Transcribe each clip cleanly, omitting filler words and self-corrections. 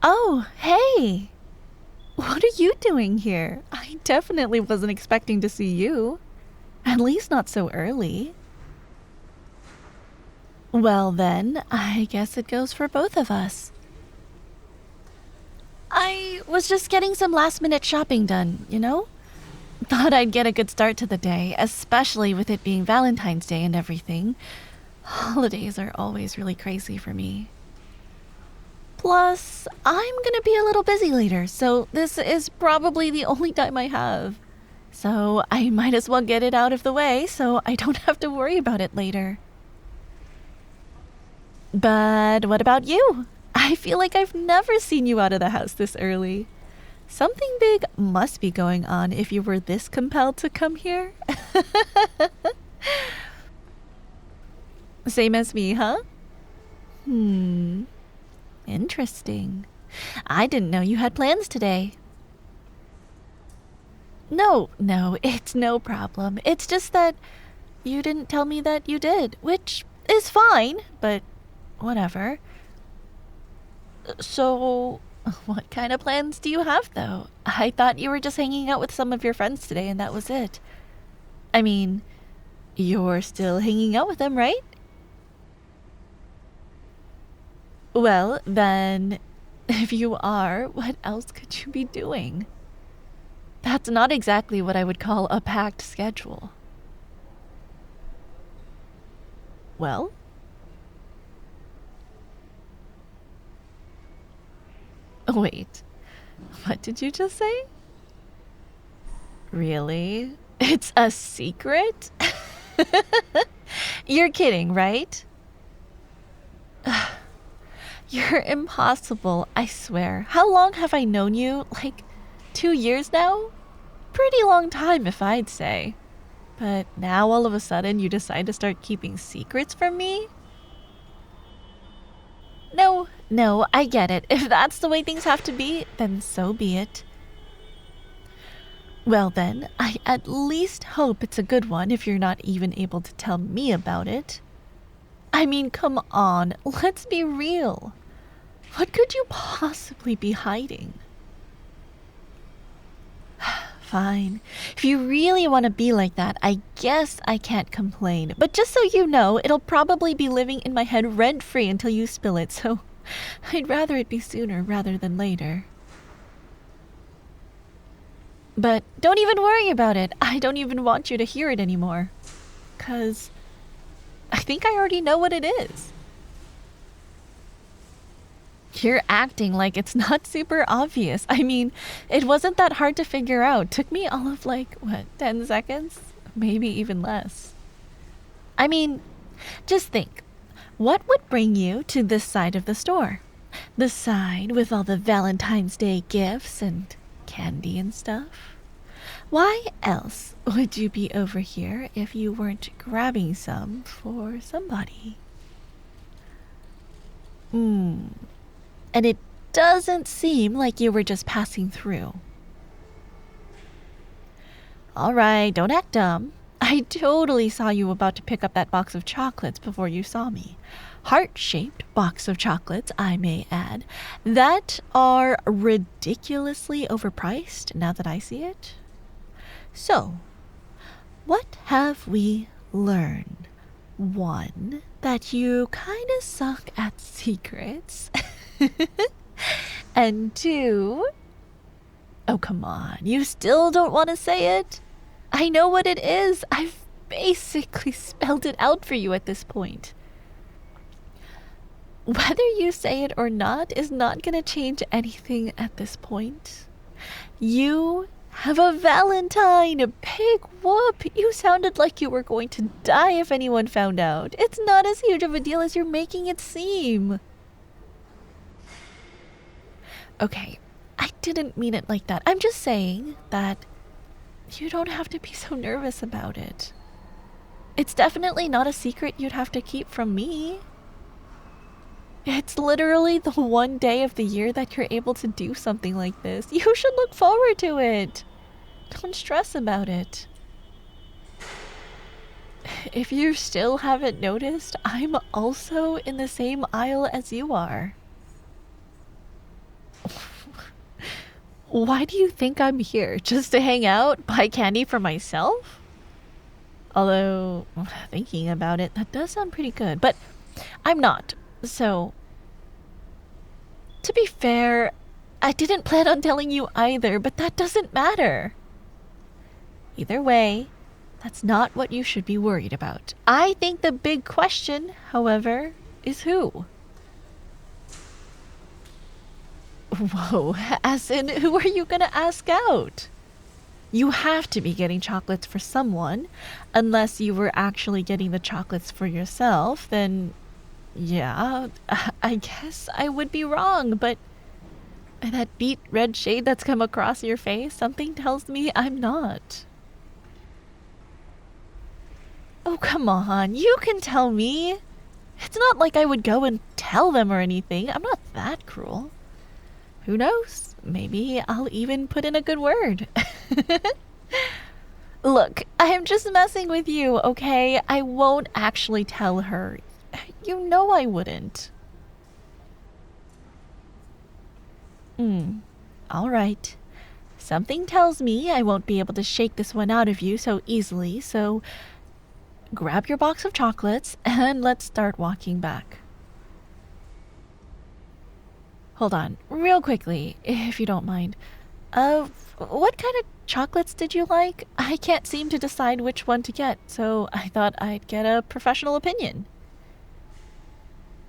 Oh, hey! What are you doing here? I definitely wasn't expecting to see you. At least not so early. Well then, I guess it goes for both of us. I was just getting some last-minute shopping done, you know? Thought I'd get a good start to the day, especially with it being Valentine's Day and everything. Holidays are always really crazy for me. Plus, I'm gonna be a little busy later, so this is probably the only time I have. So I might as well get it out of the way so I don't have to worry about it later. But what about you? I feel like I've never seen you out of the house this early. Something big must be going on if you were this compelled to come here. Same as me, huh? Interesting. I didn't know you had plans today. No, it's no problem. It's just that you didn't tell me that you did, which is fine, but whatever. So, what kind of plans do you have, though? I thought you were just hanging out with some of your friends today and that was it. I mean, you're still hanging out with them, right? Well, then, if you are, what else could you be doing? That's not exactly what I would call a packed schedule. Well? Wait, what did you just say? Really? It's a secret? You're kidding, right? You're impossible, I swear. How long have I known you? Like, 2 years now? Pretty long time, if I'd say. But now all of a sudden you decide to start keeping secrets from me? No, I get it. If that's the way things have to be, then so be it. Well then, I at least hope it's a good one if you're not even able to tell me about it. I mean, come on, let's be real. What could you possibly be hiding? Fine. If you really want to be like that, I guess I can't complain. But just so you know, it'll probably be living in my head rent-free until you spill it, so I'd rather it be sooner rather than later. But don't even worry about it. I don't even want you to hear it anymore. 'Cause I think I already know what it is. You're acting like it's not super obvious. I mean, it wasn't that hard to figure out. Took me all of 10 seconds? Maybe even less. I mean, just think. What would bring you to this side of the store? The side with all the Valentine's Day gifts and candy and stuff? Why else would you be over here if you weren't grabbing some for somebody? And it doesn't seem like you were just passing through. Alright, don't act dumb. I totally saw you about to pick up that box of chocolates before you saw me. Heart-shaped box of chocolates, I may add, that are ridiculously overpriced now that I see it. So, what have we learned? 1, that you kinda suck at secrets. And 2, oh come on, you still don't want to say it? I know what it is. I've basically spelled it out for you at this point. Whether you say it or not is not going to change anything at this point. You have a Valentine, a big whoop. You sounded like you were going to die if anyone found out. It's not as huge of a deal as you're making it seem. Okay, I didn't mean it like that. I'm just saying that you don't have to be so nervous about it. It's definitely not a secret you'd have to keep from me. It's literally the one day of the year that you're able to do something like this. You should look forward to it. Don't stress about it. If you still haven't noticed, I'm also in the same aisle as you are. Why do you think I'm here? Just to hang out? Buy candy for myself? Although, thinking about it, that does sound pretty good. But I'm not. So, to be fair, I didn't plan on telling you either, but that doesn't matter. Either way, that's not what you should be worried about. I think the big question, however, is who? Whoa, as in, who are you gonna ask out? You have to be getting chocolates for someone. Unless you were actually getting the chocolates for yourself, then yeah, I guess I would be wrong, but that beet red shade that's come across your face, something tells me I'm not. Oh, come on, you can tell me. It's not like I would go and tell them or anything. I'm not that cruel. Who knows? Maybe I'll even put in a good word. Look, I'm just messing with you, okay? I won't actually tell her. You know I wouldn't. All right. Something tells me I won't be able to shake this one out of you so easily, so grab your box of chocolates and let's start walking back. Hold on, real quickly, if you don't mind. What kind of chocolates did you like? I can't seem to decide which one to get, so I thought I'd get a professional opinion.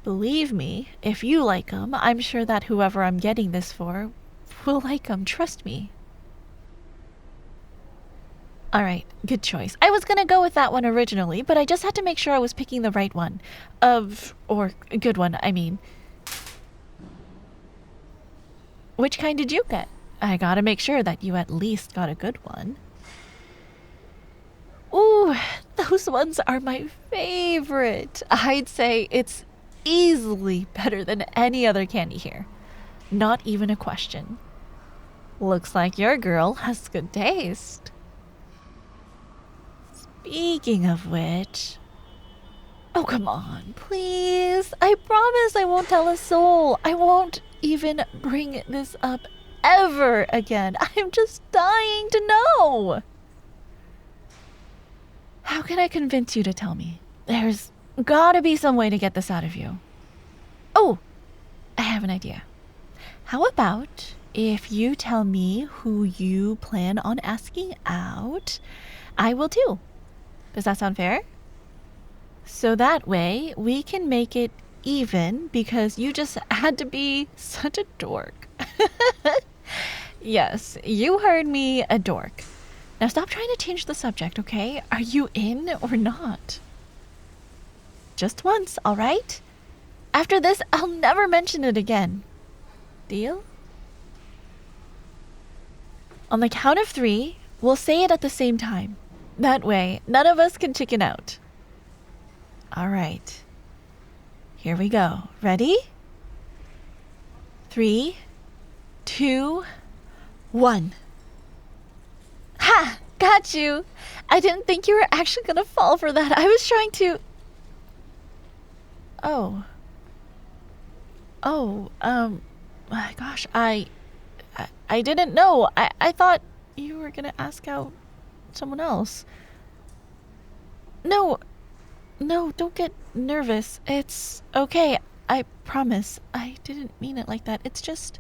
Believe me, if you like them, I'm sure that whoever I'm getting this for will like them, trust me. Alright, good choice. I was gonna go with that one originally, but I just had to make sure I was picking the right one. Or a good one, I mean. Which kind did you get? I gotta make sure that you at least got a good one. Ooh, those ones are my favorite. I'd say it's easily better than any other candy here. Not even a question. Looks like your girl has good taste. Speaking of which... Oh, come on, please. I promise I won't tell a soul. I won't even bring this up ever again. I'm just dying to know. How can I convince you to tell me? There's gotta be some way to get this out of you. Oh, I have an idea. How about if you tell me who you plan on asking out, I will too. Does that sound fair? So that way we can make it even because you just had to be such a dork. Yes, you heard me, a dork. Now stop trying to change the subject, okay? Are you in or not? Just once, all right? After this, I'll never mention it again. Deal? On the count of 3, we'll say it at the same time. That way, none of us can chicken out. All right. Here we go. Ready? 3, 2, 1. Ha! Got you! I didn't think you were actually gonna fall for that. I was trying to... My gosh, I didn't know. I thought you were gonna ask out someone else. No, don't get nervous. It's okay. I promise. I didn't mean it like that. It's just...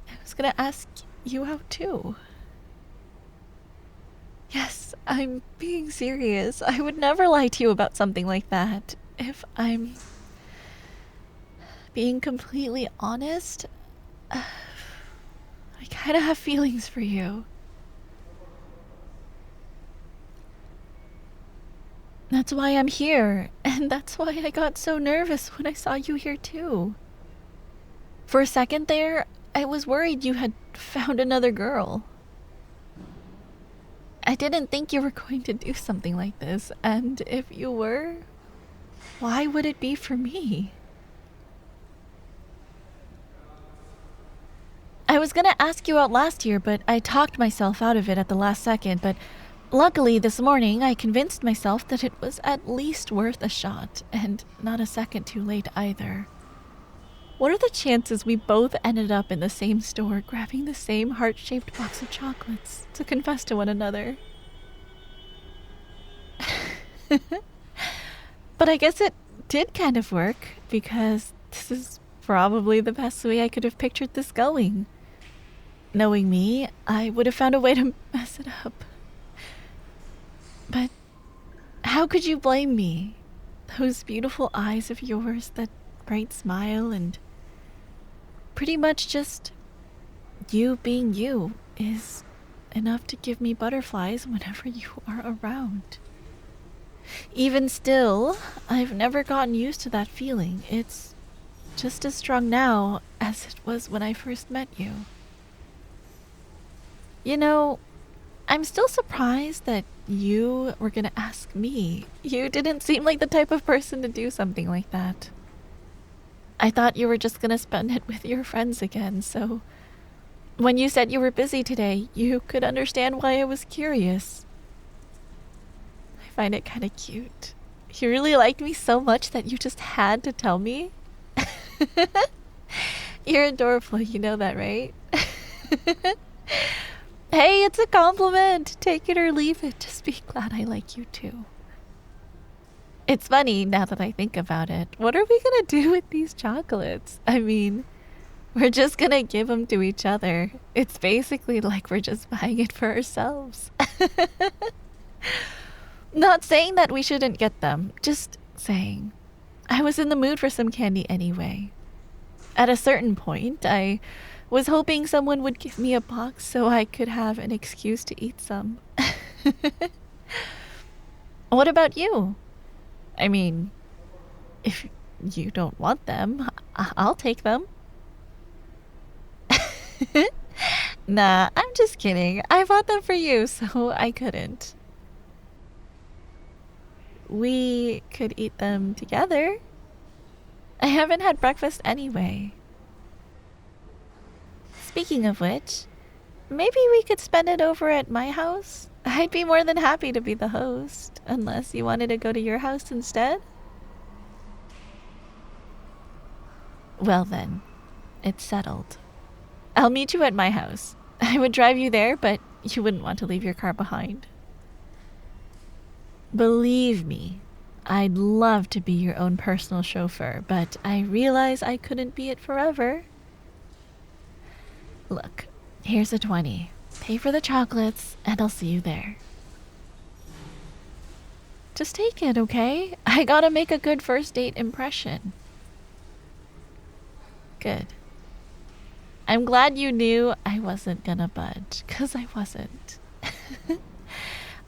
I was gonna ask you out too. Yes, I'm being serious. I would never lie to you about something like that. If I'm being completely honest, I kind of have feelings for you. That's why I'm here, and that's why I got so nervous when I saw you here too. For a second there, I was worried you had found another girl. I didn't think you were going to do something like this, and if you were, why would it be for me? I was gonna ask you out last year, but I talked myself out of it at the last second, but luckily this morning I convinced myself that it was at least worth a shot, and not a second too late either. What are the chances we both ended up in the same store grabbing the same heart-shaped box of chocolates to confess to one another? But I guess it did kind of work, because this is probably the best way I could have pictured this going. Knowing me, I would have found a way to mess it up. But how could you blame me? Those beautiful eyes of yours, that bright smile, and pretty much just you being you is enough to give me butterflies whenever you are around. Even still, I've never gotten used to that feeling. It's just as strong now as it was when I first met you. You know, I'm still surprised that you were gonna ask me. You didn't seem like the type of person to do something like that. I thought you were just gonna spend it with your friends again, so when you said you were busy today, you could understand why I was curious. I find it kind of cute. You really liked me so much that you just had to tell me? You're adorable, you know that, right? Hey, it's a compliment. Take it or leave it. Just be glad I like you too. It's funny now that I think about it. What are we gonna do with these chocolates? I mean, we're just gonna give them to each other. It's basically like we're just buying it for ourselves. Not saying that we shouldn't get them, just saying. I was in the mood for some candy anyway. At a certain point, I was hoping someone would give me a box so I could have an excuse to eat some. What about you? I mean, if you don't want them, I'll take them. Nah, I'm just kidding. I bought them for you, so I couldn't. We could eat them together. I haven't had breakfast anyway. Speaking of which, maybe we could spend it over at my house? I'd be more than happy to be the host, unless you wanted to go to your house instead. Well then, it's settled. I'll meet you at my house. I would drive you there, but you wouldn't want to leave your car behind. Believe me, I'd love to be your own personal chauffeur, but I realize I couldn't be it forever. Look, here's a 20. Pay for the chocolates, and I'll see you there. Just take it, okay? I gotta make a good first date impression. Good. I'm glad you knew I wasn't gonna budge, 'cause I wasn't.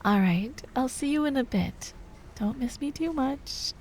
Alright, I'll see you in a bit. Don't miss me too much.